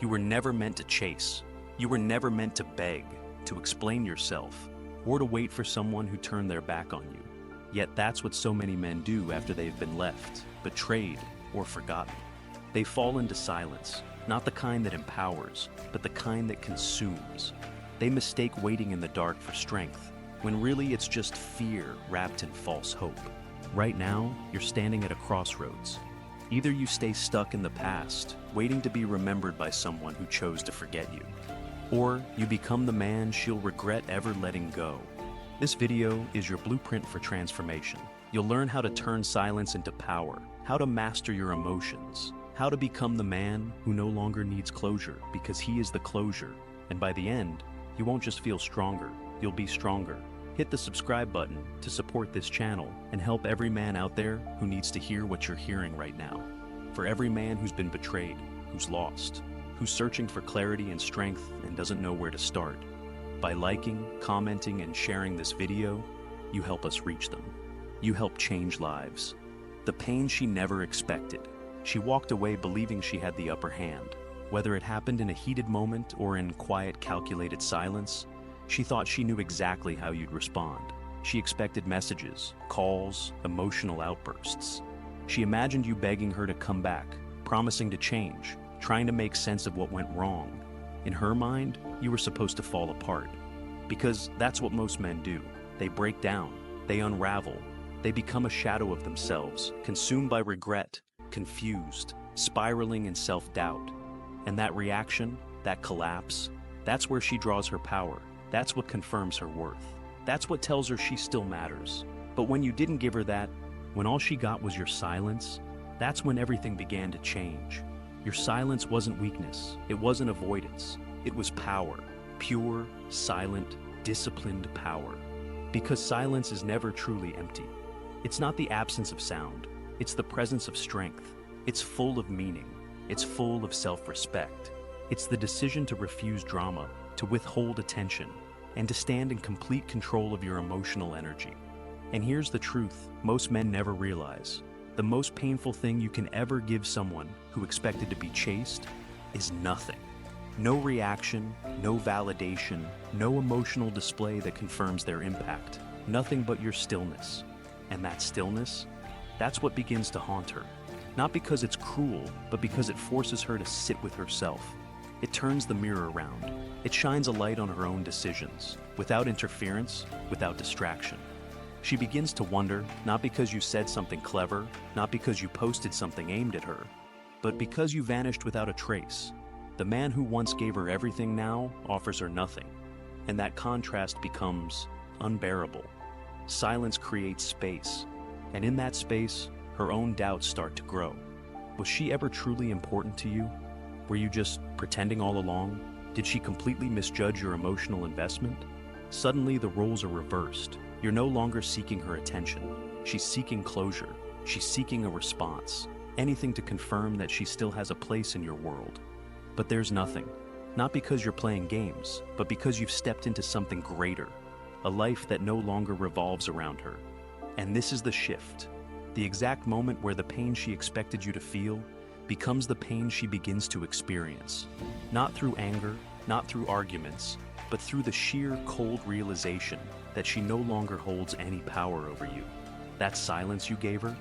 You were never meant to chase. You were never meant to beg, to explain yourself, or to wait for someone who turned their back on you. Yet that's what so many men do after they've been left, betrayed, or forgotten. They fall into silence, not the kind that empowers, but the kind that consumes. They mistake waiting in the dark for strength, when really it's just fear wrapped in false hope. Right now, you're standing at a crossroads. Either you stay stuck in the past, waiting to be remembered by someone who chose to forget you, or you become the man she'll regret ever letting go. This video is your blueprint for transformation. You'll learn how to turn silence into power, how to master your emotions, how to become the man who no longer needs closure because he is the closure. And by the end, you won't just feel stronger, you'll be stronger. Hit the subscribe button to support this channel and help every man out there who needs to hear what you're hearing right now. For every man who's been betrayed, who's lost, who's searching for clarity and strength and doesn't know where to start. By liking, commenting, and sharing this video, you help us reach them. You help change lives. The pain she never expected. She walked away believing she had the upper hand. Whether it happened in a heated moment or in quiet, calculated silence, she thought she knew exactly how you'd respond. She expected messages, calls, emotional outbursts. She imagined you begging her to come back, promising to change, trying to make sense of what went wrong. In her mind, you were supposed to fall apart. Because that's what most men do. They break down, they unravel, they become a shadow of themselves, consumed by regret, confused, spiraling in self-doubt. And that reaction, that collapse, that's where she draws her power. That's what confirms her worth. That's what tells her she still matters. But when you didn't give her that, when all she got was your silence, that's when everything began to change. Your silence wasn't weakness. It wasn't avoidance. It was power. Pure, silent, disciplined power. Because silence is never truly empty. It's not the absence of sound. It's the presence of strength. It's full of meaning. It's full of self-respect. It's the decision to refuse drama, to withhold attention, and to stand in complete control of your emotional energy. And here's the truth most men never realize. The most painful thing you can ever give someone who expected to be chased is nothing. No reaction, no validation, no emotional display that confirms their impact. Nothing but your stillness. And that stillness, that's what begins to haunt her. Not because it's cruel, but because it forces her to sit with herself. It turns the mirror around. It shines a light on her own decisions, without interference, without distraction. She begins to wonder, not because you said something clever, not because you posted something aimed at her, but because you vanished without a trace. The man who once gave her everything now offers her nothing, and that contrast becomes unbearable. Silence creates space, and in that space, her own doubts start to grow. Was she ever truly important to you? Were you just pretending all along? Did she completely misjudge your emotional investment? Suddenly, the roles are reversed. You're no longer seeking her attention. She's seeking closure. She's seeking a response. Anything to confirm that she still has a place in your world. But there's nothing. Not because you're playing games, but because you've stepped into something greater. A life that no longer revolves around her. And this is the shift. The exact moment where the pain she expected you to feel becomes the pain she begins to experience. Not through anger, not through arguments, but through the sheer cold realization that she no longer holds any power over you. That silence you gave her,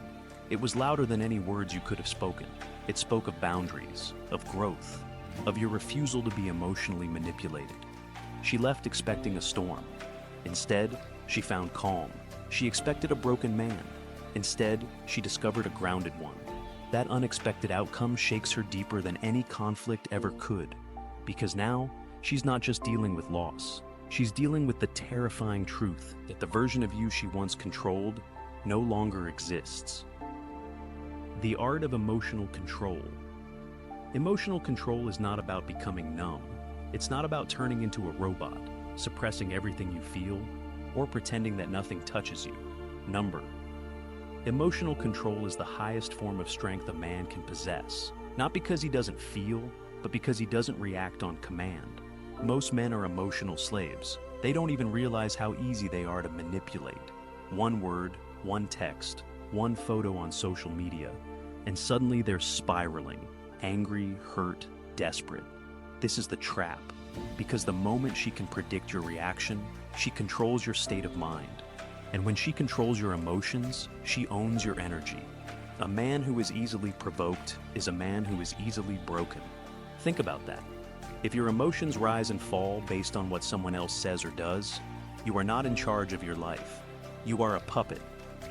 it was louder than any words you could have spoken. It spoke of boundaries, of growth, of your refusal to be emotionally manipulated. She left expecting a storm. Instead, she found calm. She expected a broken man. Instead, she discovered a grounded one. That unexpected outcome shakes her deeper than any conflict ever could. Because now, she's not just dealing with loss. She's dealing with the terrifying truth that the version of you she once controlled no longer exists. The art of emotional control. Emotional control is not about becoming numb. It's not about turning into a robot, suppressing everything you feel, or pretending that nothing touches you. Number. Emotional control is the highest form of strength a man can possess, not because he doesn't feel, but because he doesn't react on command. Most men are emotional slaves. They don't even realize how easy they are to manipulate. One word, one text, one photo on social media, and suddenly they're spiraling, angry, hurt, desperate. this is the trap. Because the moment she can predict your reaction, she controls your state of mind. And when she controls your emotions, she owns your energy. A man who is easily provoked is a man who is easily broken. Think about that. If your emotions rise and fall based on what someone else says or does, you are not in charge of your life. You are a puppet,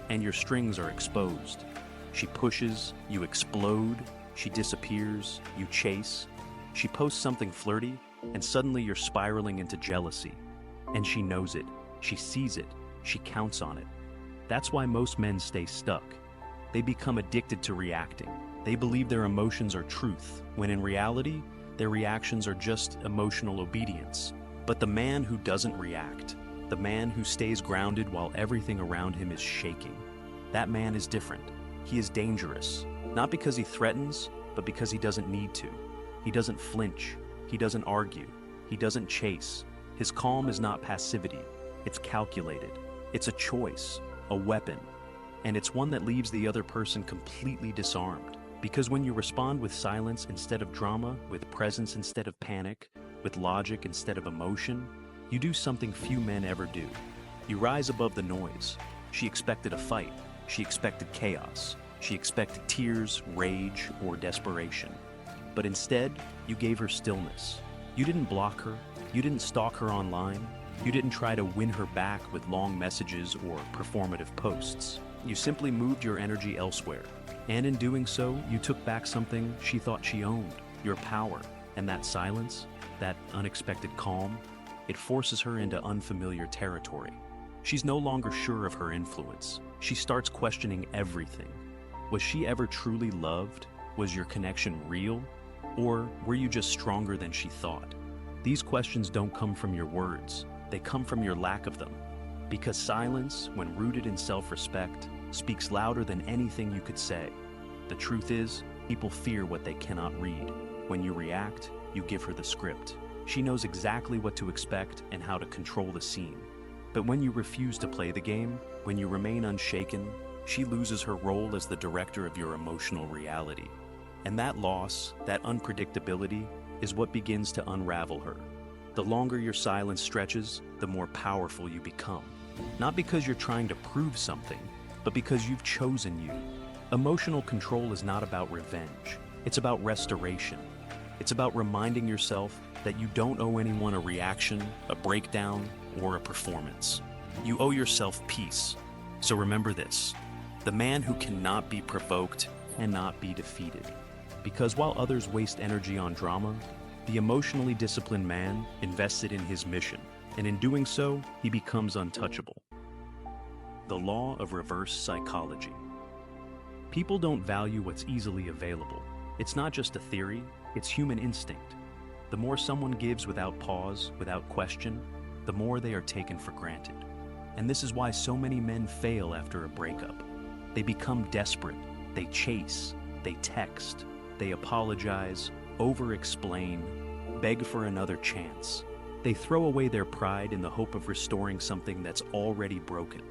and your strings are exposed. She pushes, you explode. She disappears, you chase. She posts something flirty, and suddenly you're spiraling into jealousy. And she knows it, she sees it, she counts on it. That's why most men stay stuck. They become addicted to reacting. They believe their emotions are truth, when in reality, their reactions are just emotional obedience. But the man who doesn't react, the man who stays grounded while everything around him is shaking, that man is different. He is dangerous, not because he threatens, but because he doesn't need to. He doesn't flinch, he doesn't argue, he doesn't chase. His calm is not passivity, it's calculated. It's a choice, a weapon, and it's one that leaves the other person completely disarmed. Because when you respond with silence instead of drama, with presence instead of panic, with logic instead of emotion, you do something few men ever do. You rise above the noise. She expected a fight. She expected chaos. She expected tears, rage, or desperation. But instead, you gave her stillness. You didn't block her. You didn't stalk her online. You didn't try to win her back with long messages or performative posts. You simply moved your energy elsewhere. And in doing so, you took back something she thought she owned, your power. And that silence, that unexpected calm, it forces her into unfamiliar territory. She's no longer sure of her influence. She starts questioning everything. Was she ever truly loved? Was your connection real? Or were you just stronger than she thought? These questions don't come from your words. They come from your lack of them. Because silence, when rooted in self-respect, speaks louder than anything you could say. The truth is, people fear what they cannot read. When you react, you give her the script. She knows exactly what to expect and how to control the scene. But when you refuse to play the game, when you remain unshaken, she loses her role as the director of your emotional reality. And that loss, that unpredictability, is what begins to unravel her. The longer your silence stretches, the more powerful you become. Not because you're trying to prove something, but because you've chosen you. Emotional control is not about revenge. It's about restoration. It's about reminding yourself that you don't owe anyone a reaction, a breakdown, or a performance. You owe yourself peace. So remember this: the man who cannot be provoked cannot be defeated. Because while others waste energy on drama, the emotionally disciplined man invests it in his mission, and in doing so, he becomes untouchable. The law of reverse psychology. People don't value what's easily available. It's not just a theory, it's human instinct. The more someone gives without pause, without question, the more they are taken for granted. And this is why so many men fail after a breakup. They become desperate, they chase, they text, they apologize, over-explain, beg for another chance. They throw away their pride in the hope of restoring something that's already broken.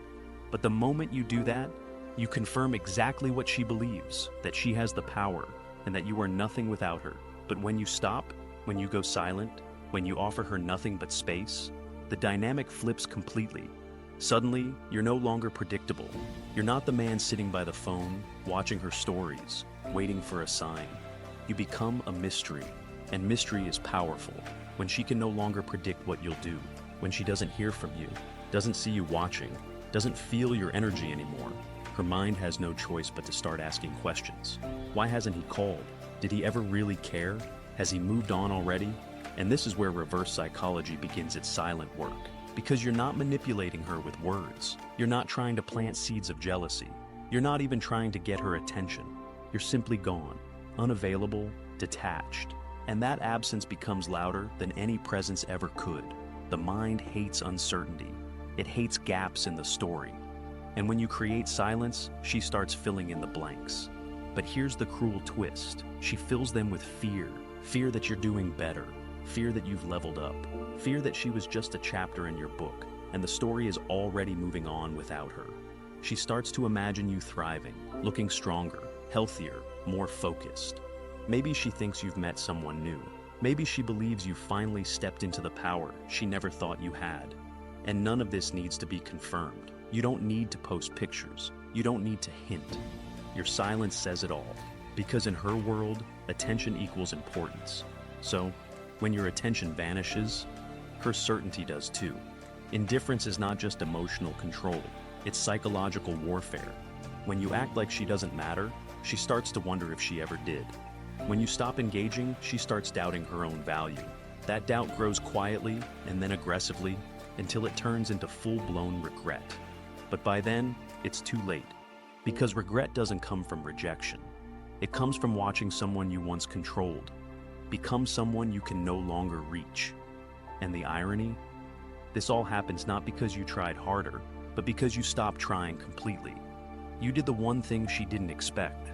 But the moment you do that, you confirm exactly what she believes, that she has the power, and that you are nothing without her. But when you stop, when you go silent, when you offer her nothing but space, the dynamic flips completely. Suddenly, you're no longer predictable. You're not the man sitting by the phone, watching her stories, waiting for a sign. You become a mystery, and mystery is powerful. When she can no longer predict what you'll do, when she doesn't hear from you, doesn't see you watching, doesn't feel your energy anymore, her mind has no choice but to start asking questions. Why hasn't he called? Did he ever really care? Has he moved on already? And this is where reverse psychology begins its silent work. Because you're not manipulating her with words. You're not trying to plant seeds of jealousy. You're not even trying to get her attention. You're simply gone, unavailable, detached. And that absence becomes louder than any presence ever could. The mind hates uncertainty. It hates gaps in the story. And when you create silence, she starts filling in the blanks. But here's the cruel twist. She fills them with fear. Fear that you're doing better. Fear that you've leveled up. Fear that she was just a chapter in your book, and the story is already moving on without her. She starts to imagine you thriving, looking stronger, healthier, more focused. Maybe she thinks you've met someone new. Maybe she believes you finally stepped into the power she never thought you had. And none of this needs to be confirmed. You don't need to post pictures. You don't need to hint. Your silence says it all. Because in her world, attention equals importance. So, when your attention vanishes, her certainty does too. Indifference is not just emotional control, it's psychological warfare. When you act like she doesn't matter, she starts to wonder if she ever did. When you stop engaging, she starts doubting her own value. That doubt grows quietly and then aggressively until it turns into full-blown regret. But by then, it's too late. Because regret doesn't come from rejection. It comes from watching someone you once controlled become someone you can no longer reach. And the irony? This all happens not because you tried harder, but because you stopped trying completely. You did the one thing she didn't expect.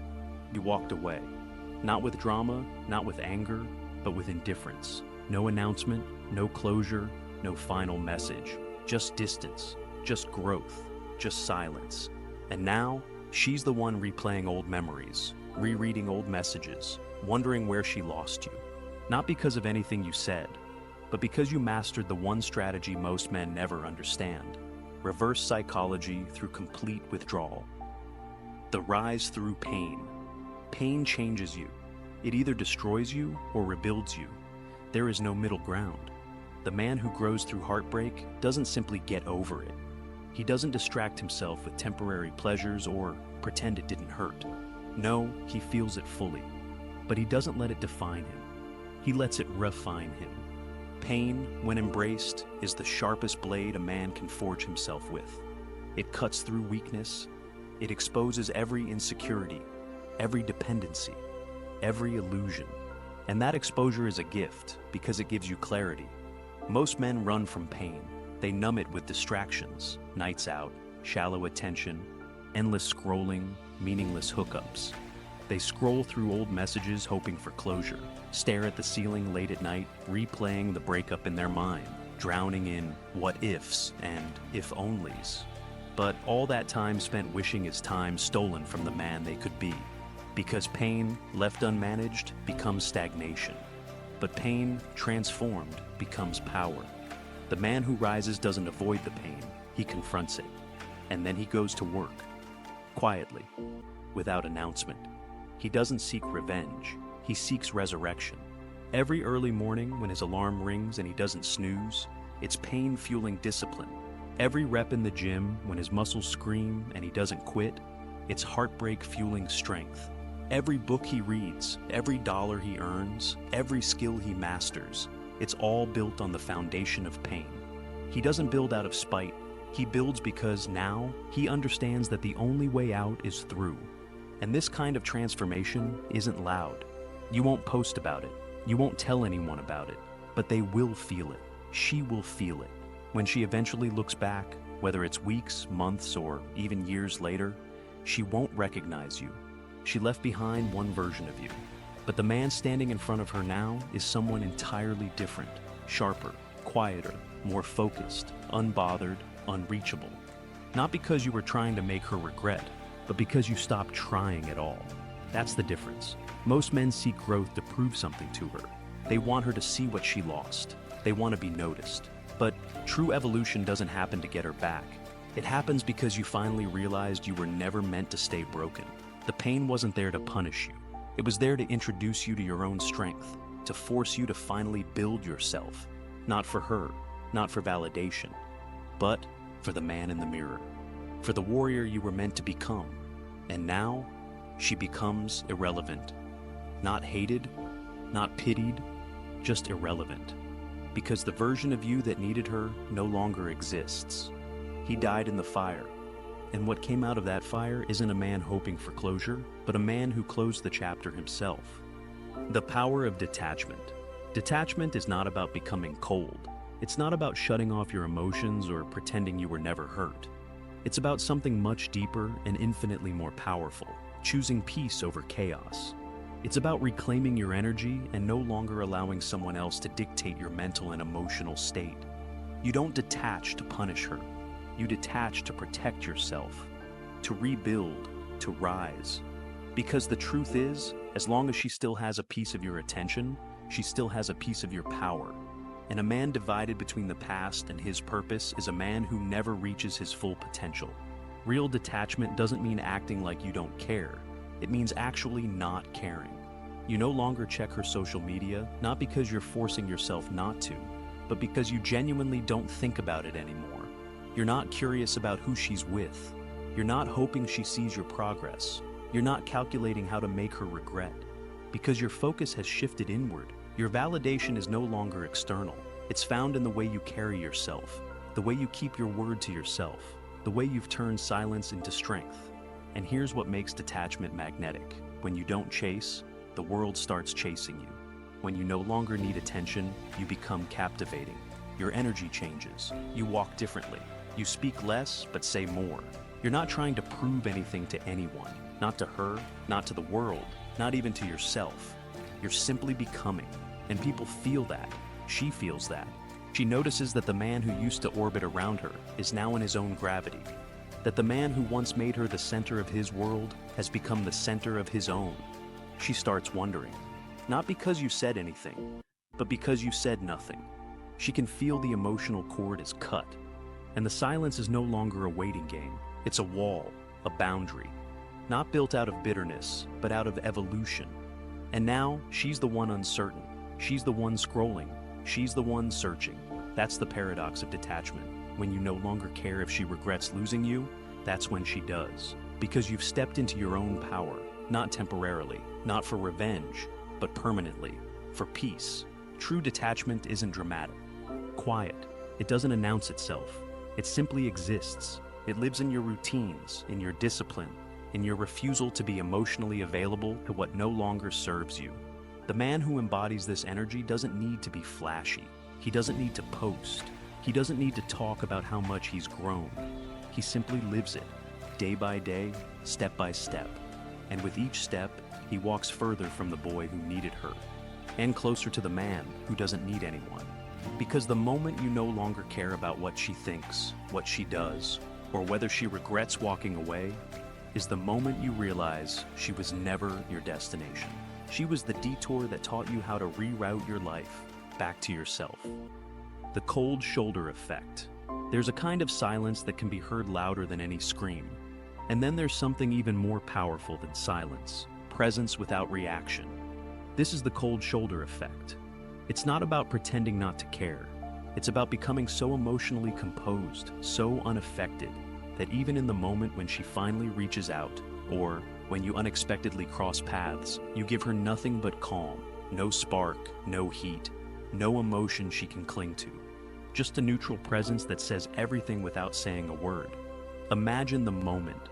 You walked away. Not with drama, not with anger, but with indifference. No announcement, no closure, no final message. Just distance, just growth, just silence. And now, she's the one replaying old memories, rereading old messages, wondering where she lost you. Not because of anything you said, but because you mastered the one strategy most men never understand: reverse psychology through complete withdrawal. The rise through pain. Pain changes you. It either destroys you or rebuilds you. There is no middle ground. The man who grows through heartbreak doesn't simply get over it. He doesn't distract himself with temporary pleasures or pretend it didn't hurt. No, he feels it fully. But he doesn't let it define him. He lets it refine him. Pain, when embraced, is the sharpest blade a man can forge himself with. It cuts through weakness. It exposes every insecurity, every dependency, every illusion. And that exposure is a gift because it gives you clarity. Most men run from pain. They numb it with distractions, nights out, shallow attention, endless scrolling, meaningless hookups. They scroll through old messages hoping for closure, stare at the ceiling late at night, replaying the breakup in their mind, drowning in what-ifs and if-onlys. But all that time spent wishing is time stolen from the man they could be. Because pain, left unmanaged, becomes stagnation. But pain, transformed, becomes power. The man who rises doesn't avoid the pain, he confronts it. And then he goes to work, quietly, without announcement. He doesn't seek revenge, he seeks resurrection. Every early morning when his alarm rings and he doesn't snooze, it's pain fueling discipline. Every rep in the gym when his muscles scream and he doesn't quit, it's heartbreak fueling strength. Every book he reads, every dollar he earns, every skill he masters, it's all built on the foundation of pain. He doesn't build out of spite, he builds because now he understands that the only way out is through. And this kind of transformation isn't loud. You won't post about it. You won't tell anyone about it. But they will feel it. She will feel it. When she eventually looks back, whether it's weeks, months, or even years later, she won't recognize you. She left behind one version of you. But the man standing in front of her now is someone entirely different, sharper, quieter, more focused, unbothered, unreachable. Not because you were trying to make her regret, but because you stopped trying at all. That's the difference. Most men seek growth to prove something to her. They want her to see what she lost. They want to be noticed. But true evolution doesn't happen to get her back. It happens because you finally realized you were never meant to stay broken. The pain wasn't there to punish you. It was there to introduce you to your own strength, to force you to finally build yourself. Not for her, not for validation, but for the man in the mirror. For the warrior you were meant to become. And now, she becomes irrelevant. Not hated, not pitied, just irrelevant. Because the version of you that needed her no longer exists. He died in the fire. And what came out of that fire isn't a man hoping for closure, but a man who closed the chapter himself. The power of detachment. Detachment is not about becoming cold. It's not about shutting off your emotions or pretending you were never hurt. It's about something much deeper and infinitely more powerful, choosing peace over chaos. It's about reclaiming your energy and no longer allowing someone else to dictate your mental and emotional state. You don't detach to punish her. You detach to protect yourself, to rebuild, to rise. Because the truth is, as long as she still has a piece of your attention, she still has a piece of your power. And a man divided between the past and his purpose is a man who never reaches his full potential. Real detachment doesn't mean acting like you don't care. It means actually not caring. You no longer check her social media, not because you're forcing yourself not to, but because you genuinely don't think about it anymore. You're not curious about who she's with. You're not hoping she sees your progress. You're not calculating how to make her regret. Because your focus has shifted inward, your validation is no longer external. It's found in the way you carry yourself, the way you keep your word to yourself, the way you've turned silence into strength. And here's what makes detachment magnetic. When you don't chase, the world starts chasing you. When you no longer need attention, you become captivating. Your energy changes. You walk differently. You speak less, but say more. You're not trying to prove anything to anyone, not to her, not to the world, not even to yourself. You're simply becoming, and people feel that. She feels that. She notices that the man who used to orbit around her is now in his own gravity, that the man who once made her the center of his world has become the center of his own. She starts wondering, not because you said anything, but because you said nothing. She can feel the emotional cord is cut, and the silence is no longer a waiting game. It's a wall, a boundary, not built out of bitterness, but out of evolution. And now, she's the one uncertain. She's the one scrolling. She's the one searching. That's the paradox of detachment. When you no longer care if she regrets losing you, that's when she does. Because you've stepped into your own power, not temporarily, not for revenge, but permanently, for peace. True detachment isn't dramatic, quiet. It doesn't announce itself. It simply exists. It lives in your routines, in your discipline, in your refusal to be emotionally available to what no longer serves you. The man who embodies this energy doesn't need to be flashy. He doesn't need to post. He doesn't need to talk about how much he's grown. He simply lives it, day by day, step by step. And with each step, he walks further from the boy who needed her, and closer to the man who doesn't need anyone. Because the moment you no longer care about what she thinks, what she does, or whether she regrets walking away, is the moment you realize she was never your destination. She was the detour that taught you how to reroute your life back to yourself. The cold shoulder effect. There's a kind of silence that can be heard louder than any scream. And then there's something even more powerful than silence, presence without reaction. This is the cold shoulder effect. It's not about pretending not to care. It's about becoming so emotionally composed, so unaffected, that even in the moment when she finally reaches out, or when you unexpectedly cross paths, you give her nothing but calm, no spark, no heat, no emotion she can cling to. Just a neutral presence that says everything without saying a word. Imagine the moment.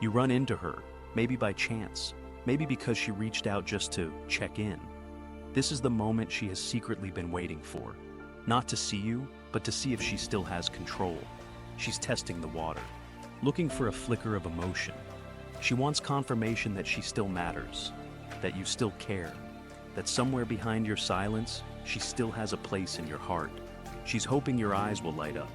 You run into her, maybe by chance, maybe because she reached out just to check in. This is the moment she has secretly been waiting for. Not to see you, but to see if she still has control. She's testing the water, looking for a flicker of emotion. She wants confirmation that she still matters, that you still care, that somewhere behind your silence, she still has a place in your heart. She's hoping your eyes will light up,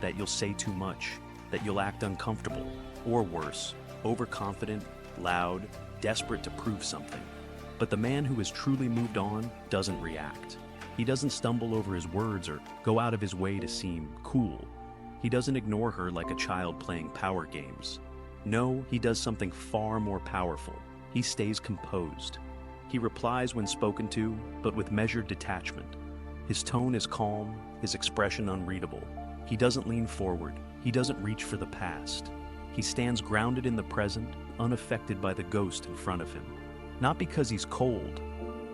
that you'll say too much, that you'll act uncomfortable, or worse, overconfident, loud, desperate to prove something. But the man who has truly moved on doesn't react. He doesn't stumble over his words or go out of his way to seem cool. He doesn't ignore her like a child playing power games. No, he does something far more powerful. He stays composed. He replies when spoken to, but with measured detachment. His tone is calm, his expression unreadable. He doesn't lean forward. He doesn't reach for the past. He stands grounded in the present, unaffected by the ghost in front of him. Not because he's cold,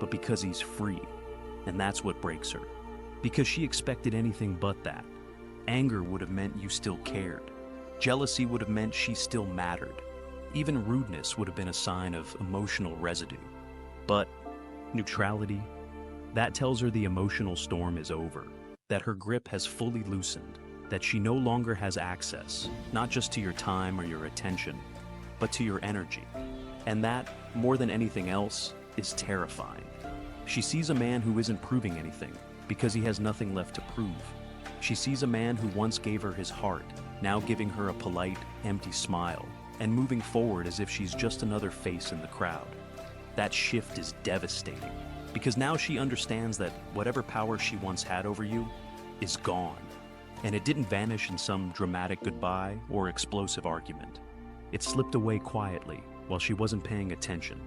but because he's free. And that's what breaks her. Because she expected anything but that. Anger would have meant you still cared. Jealousy would have meant she still mattered. Even rudeness would have been a sign of emotional residue. But neutrality, that tells her the emotional storm is over, that her grip has fully loosened, that she no longer has access, not just to your time or your attention, but to your energy. And that, more than anything else, is terrifying. She sees a man who isn't proving anything because he has nothing left to prove. She sees a man who once gave her his heart, now giving her a polite, empty smile, and moving forward as if she's just another face in the crowd. That shift is devastating. Because now she understands that whatever power she once had over you is gone. And it didn't vanish in some dramatic goodbye or explosive argument. It slipped away quietly while she wasn't paying attention.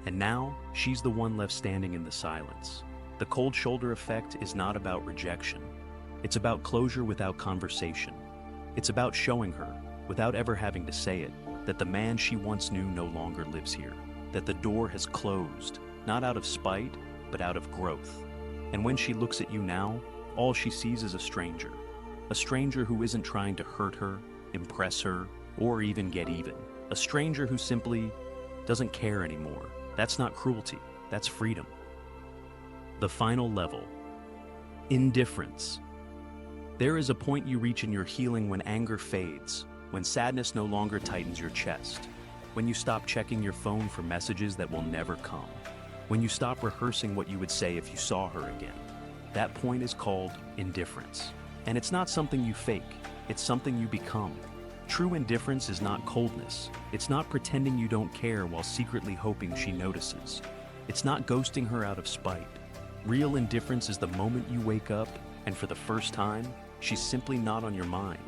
And now she's the one left standing in the silence. The cold shoulder effect is not about rejection. It's about closure without conversation. It's about showing her, without ever having to say it, that the man she once knew no longer lives here. That the door has closed, not out of spite, but out of growth. And when she looks at you now, all she sees is a stranger. A stranger who isn't trying to hurt her, impress her, or even get even. A stranger who simply doesn't care anymore. That's not cruelty, that's freedom. The final level. Indifference. There is a point you reach in your healing when anger fades, when sadness no longer tightens your chest, when you stop checking your phone for messages that will never come, when you stop rehearsing what you would say if you saw her again. That point is called indifference. And it's not something you fake, it's something you become. True indifference is not coldness. It's not pretending you don't care while secretly hoping she notices. It's not ghosting her out of spite. Real indifference is the moment you wake up, and for the first time, she's simply not on your mind.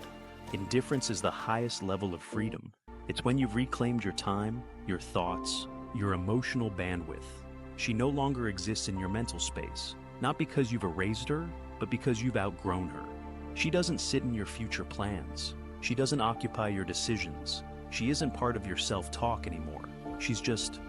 Indifference is the highest level of freedom. It's when you've reclaimed your time, your thoughts, your emotional bandwidth. She no longer exists in your mental space, not because you've erased her, but because you've outgrown her. She doesn't sit in your future plans. She doesn't occupy your decisions. She isn't part of your self-talk anymore. She's just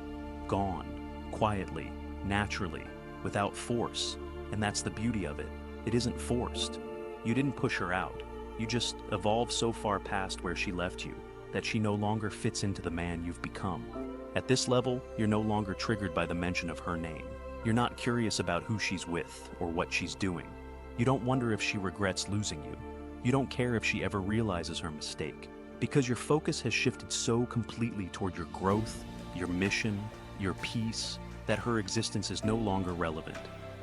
gone, quietly, naturally, without force. And that's the beauty of it. It isn't forced. You didn't push her out. You just evolved so far past where she left you that she no longer fits into the man you've become. At this level, you're no longer triggered by the mention of her name. You're not curious about who she's with or what she's doing. You don't wonder if she regrets losing you. You don't care if she ever realizes her mistake, because your focus has shifted so completely toward your growth, your mission, your peace, that her existence is no longer relevant.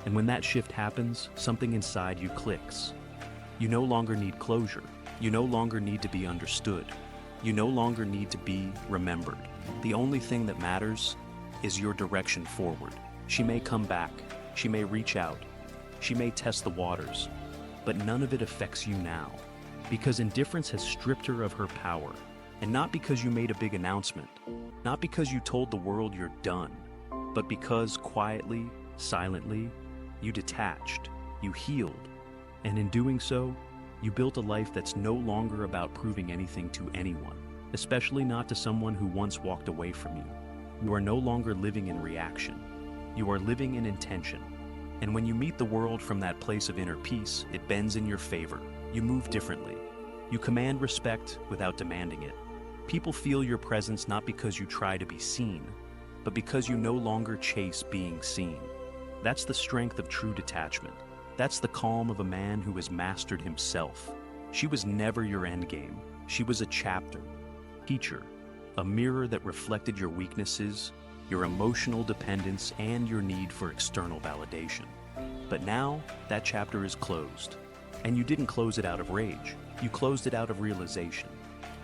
And when that shift happens, something inside you clicks. You no longer need closure. You no longer need to be understood. You no longer need to be remembered. The only thing that matters is your direction forward. She may come back. She may reach out. She may test the waters. But none of it affects you now. Because indifference has stripped her of her power. And not because you made a big announcement. Not because you told the world you're done. But because quietly, silently, you detached. You healed. And in doing so, you built a life that's no longer about proving anything to anyone, especially not to someone who once walked away from you. You are no longer living in reaction. You are living in intention. And when you meet the world from that place of inner peace, it bends in your favor. You move differently. You command respect without demanding it. People feel your presence not because you try to be seen, but because you no longer chase being seen. That's the strength of true detachment. That's the calm of a man who has mastered himself. She was never your endgame. She was a chapter, teacher, a mirror that reflected your weaknesses, your emotional dependence, and your need for external validation. But now, that chapter is closed. And you didn't close it out of rage. You closed it out of realization.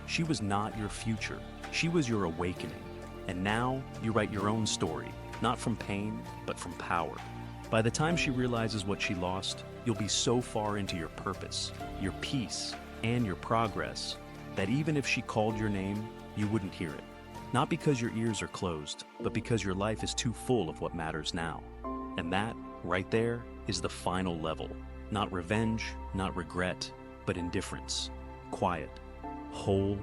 She was not your future. She was your awakening. And now, you write your own story, not from pain, but from power. By the time she realizes what she lost, you'll be so far into your purpose, your peace, and your progress, that even if she called your name, you wouldn't hear it. Not because your ears are closed, but because your life is too full of what matters now. And that, right there, is the final level. Not revenge, not regret, but indifference. Quiet, whole,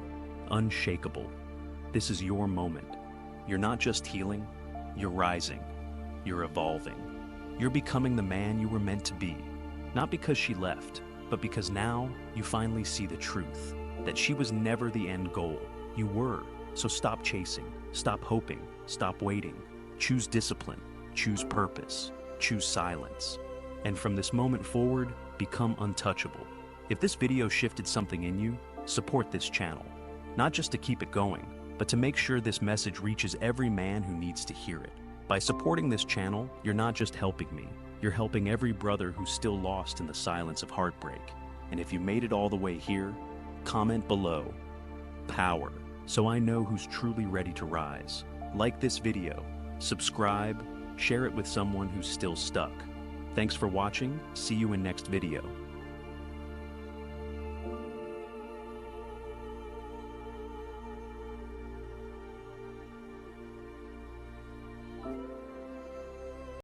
unshakable. This is your moment. You're not just healing, you're rising. You're evolving. You're becoming the man you were meant to be. Not because she left, but because now you finally see the truth. That she was never the end goal. You were. So stop chasing, stop hoping, stop waiting. Choose discipline, choose purpose, choose silence. And from this moment forward, become untouchable. If this video shifted something in you, support this channel. Not just to keep it going, but to make sure this message reaches every man who needs to hear it. By supporting this channel, you're not just helping me, you're helping every brother who's still lost in the silence of heartbreak. And if you made it all the way here, comment below, power, so I know who's truly ready to rise. Like this video, subscribe, Share it with someone who's still stuck. Thanks for watching. See you in next video.